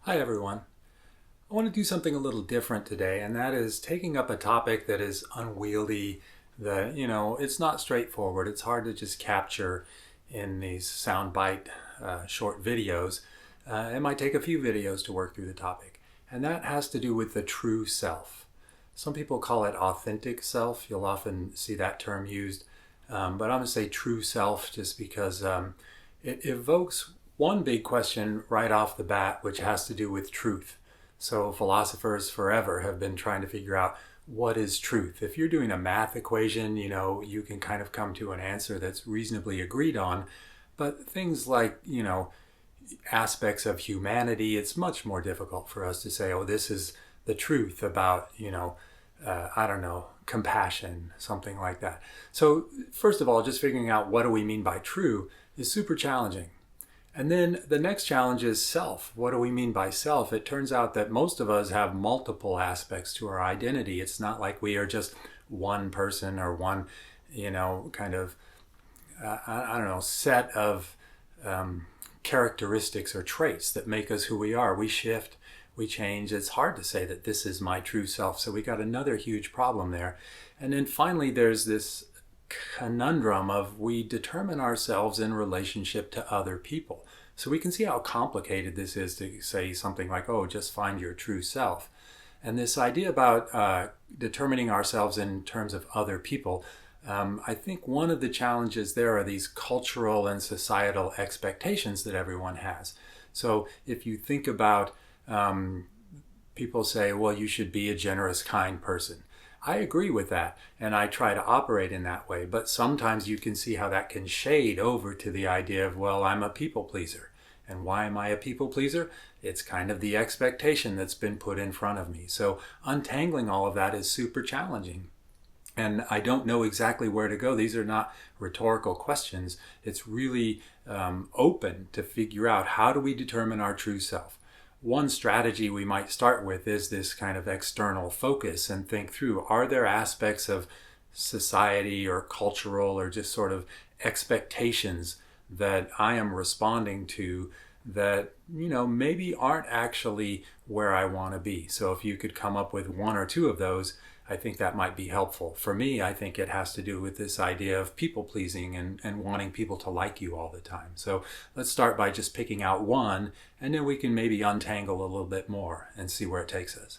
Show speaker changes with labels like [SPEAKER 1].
[SPEAKER 1] Hi everyone. I want to do something a little different today, and that is taking up a topic that is unwieldy, it's not straightforward. It's hard to just capture in these soundbite short videos. It might take a few videos to work through the topic, and that has to do with the true self. Some people call it authentic self. You'll often see that term used, but I'm going to say true self just because it evokes one big question right off the bat, which has to do with truth. So philosophers forever have been trying to figure out what is truth. If you're doing a math equation, you can kind of come to an answer that's reasonably agreed on. But things like, aspects of humanity, it's much more difficult for us to say, oh, this is the truth about, I don't know, compassion, something like that. So first of all, just figuring out what do we mean by true is super challenging. And then the next challenge is self. What do we mean by self? It turns out that most of us have multiple aspects to our identity. It's not like we are just one person or one, kind of, I don't know, set of characteristics or traits that make us who we are. We shift, we change. It's hard to say that this is my true self. So we got another huge problem there. And then finally, there's this conundrum of we determine ourselves in relationship to other people. So we can see how complicated this is to say something like, oh, just find your true self. And this idea about determining ourselves in terms of other people, I think one of the challenges there are these cultural and societal expectations that everyone has. So if you think about people say, well, you should be a generous, kind person. I agree with that, and I try to operate in that way. But sometimes you can see how that can shade over to the idea of, well, I'm a people pleaser. And why am I a people pleaser? It's kind of the expectation that's been put in front of me. So untangling all of that is super challenging. And I don't know exactly where to go. These are not rhetorical questions. It's really open to figure out, how do we determine our true self? One strategy we might start with is this kind of external focus and think through, are there aspects of society or cultural or just sort of expectations that I am responding to that, maybe aren't actually where I want to be. So if you could come up with one or two of those, I think that might be helpful. For me, I think it has to do with this idea of people pleasing and wanting people to like you all the time. So let's start by just picking out one, and then we can maybe untangle a little bit more and see where it takes us.